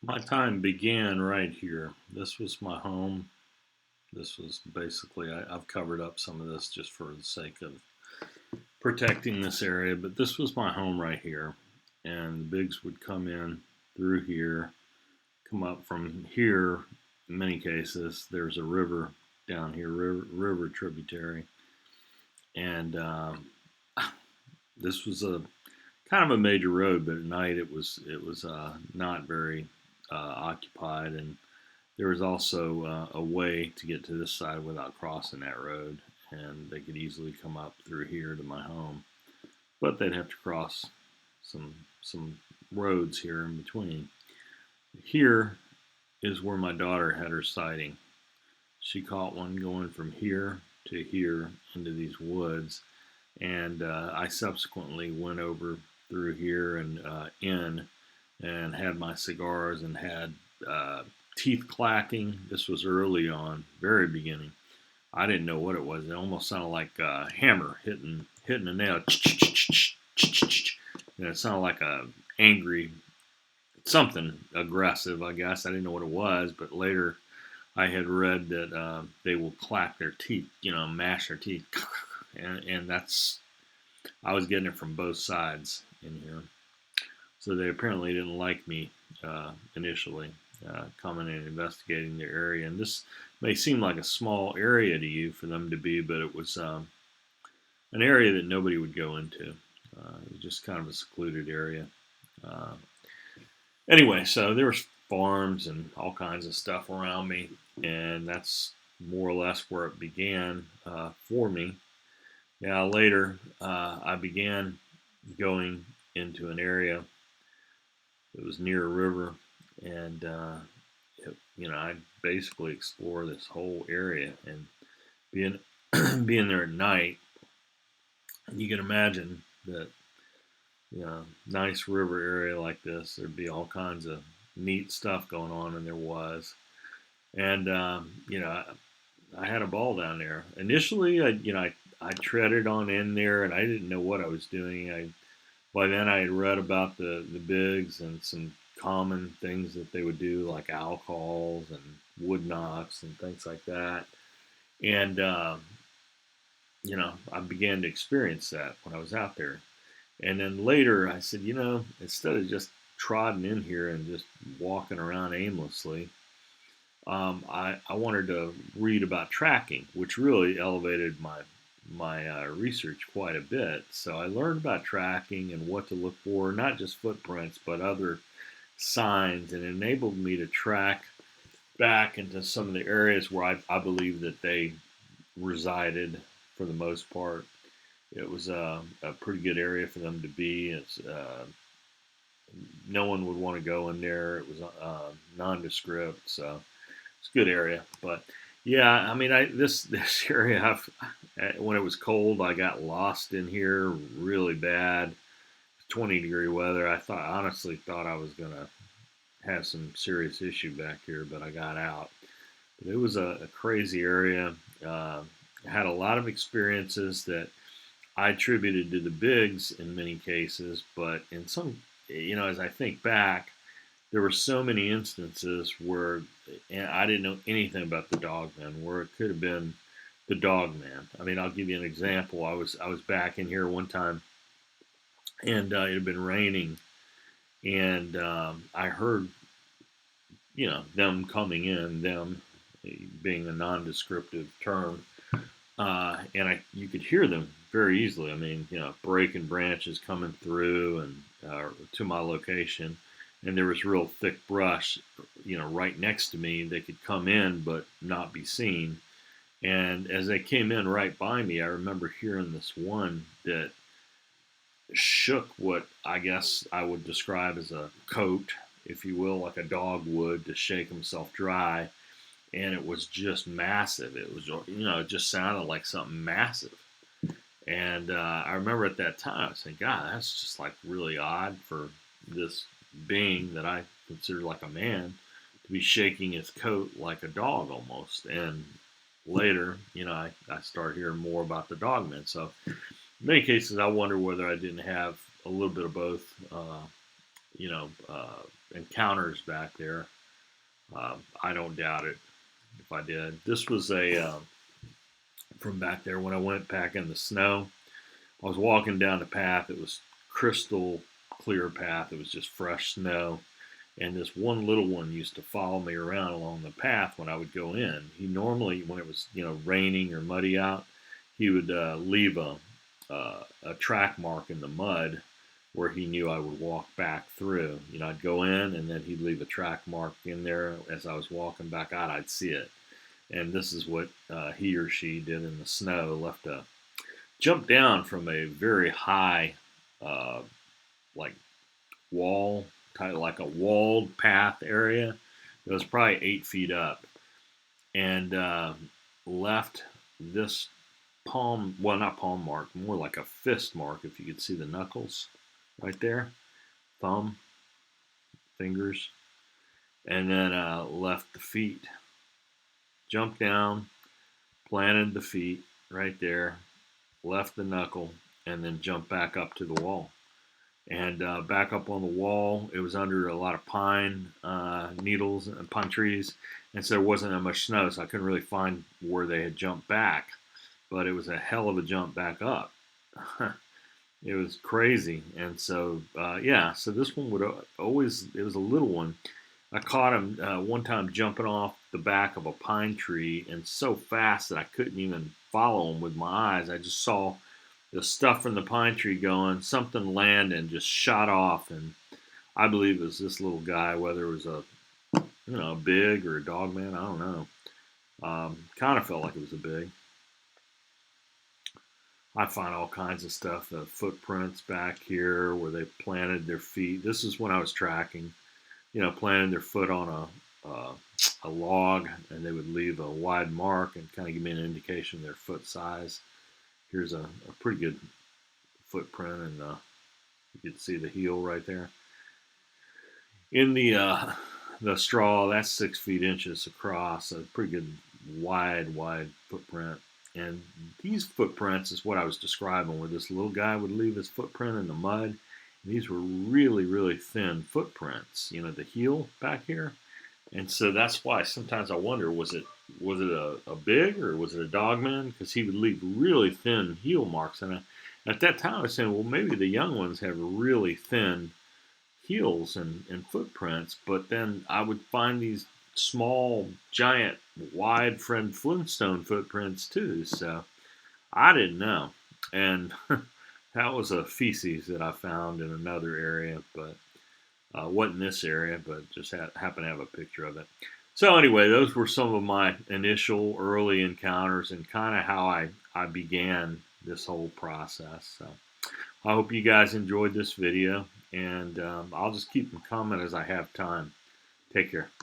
My time began right here. This was my home. This was basically, I've covered up some of this just for the sake of protecting this area, but this was my home right here. And the Bigs would come in through here, come up from here. In many cases, there's a river down here, river tributary. And this was a kind of a major road, but at night it was not very occupied, and there was also a way to get to this side without crossing that road, and they could easily come up through here to my home, but they'd have to cross some roads here in between. Here is where my daughter had her sighting. She caught one going from here to here into these woods, and I subsequently went over through here and in and had my cigars and had teeth clacking. This was early on, very beginning. I didn't know what it was. It almost sounded like a hammer hitting a nail. It sounded like a angry something aggressive. I guess I didn't know what it was, but later I had read that they will clack their teeth, mash their teeth, and that's I was getting it from both sides in here. So they apparently didn't like me initially coming and investigating the area. And this may seem like a small area to you for them to be, but it was an area that nobody would go into. It was just kind of a secluded area. Uh, anyway, so there was farms and all kinds of stuff around me, and that's more or less where it began for me. Now later, I began going into an area that was near a river, and I basically explore this whole area and being being there at night. You can imagine that nice river area like this, there'd be all kinds of neat stuff going on, and there was. And I had a ball down there. Initially, I treaded on in there, and I didn't know what I was doing. By then I had read about the bigs and some common things that they would do, like owl calls and wood knocks and things like that. And I began to experience that when I was out there. And then later I said, instead of just trotting in here and just walking around aimlessly, I wanted to read about tracking, which really elevated my research quite a bit. So I learned about tracking and what to look for, not just footprints, but other signs, and it enabled me to track back into some of the areas where I believe that they resided for the most part. It was a pretty good area for them to be. No one would want to go in there. It was nondescript, so it's a good area. But yeah, I mean, this area, when it was cold, I got lost in here really bad. 20-degree weather. Honestly thought I was gonna have some serious issue back here, but I got out. But it was a crazy area. Had a lot of experiences that I attributed to the bigs in many cases, but in some, as I think back, there were so many instances where I didn't know anything about the dogman, where it could have been the dogman. I mean, I'll give you an example. I was back in here one time, and it had been raining, and I heard, them coming in, them being a non-descriptive term, you could hear them very easily. I mean, breaking branches coming through and to my location, and there was real thick brush, right next to me. They could come in but not be seen. And as they came in right by me, I remember hearing this one that shook what I guess I would describe as a coat, if you will, like a dog would to shake himself dry. And it was just massive. It was, it just sounded like something massive. And I remember at that time, I was saying, God, that's just like really odd for this being that I consider like a man to be shaking his coat like a dog almost. And later, I start hearing more about the dogmen. So in many cases, I wonder whether I didn't have a little bit of both encounters back there. I don't doubt it if I did. This was from back there when I went back in the snow. I was walking down the path. It was crystal clear path. It was just fresh snow. And this one little one used to follow me around along the path when I would go in. He normally, when it was raining or muddy out, he would leave a track mark in the mud where he knew I would walk back through. I'd go in and then he'd leave a track mark in there. As I was walking back out, I'd see it. And this is what he or she did in the snow. Left a jump down from a very high, like wall, kind of like a walled path area. It was probably 8 feet up, and left this palm, well, not palm mark, more like a fist mark, if you could see the knuckles right there, thumb, fingers, and then left the feet. Jumped down, planted the feet right there, left the knuckle, and then jumped back up to the wall. And back up on the wall, it was under a lot of pine needles and pine trees, and so there wasn't that much snow, so I couldn't really find where they had jumped back. But it was a hell of a jump back up. It was crazy. And so, yeah, so this one would always, it was a little one. I caught him one time jumping off the back of a pine tree, and so fast that I couldn't even follow him with my eyes. I just saw the stuff from the pine tree going, something land and just shot off. And I believe it was this little guy, whether it was a big or a dog man, I don't know. Kind of felt like it was a big. I find all kinds of stuff, the footprints back here where they planted their feet. This is when I was tracking, planted their foot on a log, and they would leave a wide mark and kind of give me an indication of their foot size. Here's a pretty good footprint, and you can see the heel right there. In the straw, that's 6 feet inches across, a pretty good wide footprint. And these footprints is what I was describing, where this little guy would leave his footprint in the mud. And these were really, really thin footprints, the heel back here. And so that's why sometimes I wonder, was it a big or was it a dogman? Because he would leave really thin heel marks. And at that time I was saying, well, maybe the young ones have really thin heels and footprints. But then I would find these small, giant, wide Fred Flintstone footprints too. So I didn't know. And that was a feces that I found in another area, but wasn't this area, but just happened to have a picture of it. So anyway, those were some of my initial early encounters and kind of how I began this whole process. So I hope you guys enjoyed this video, and I'll just keep them coming as I have time. Take care.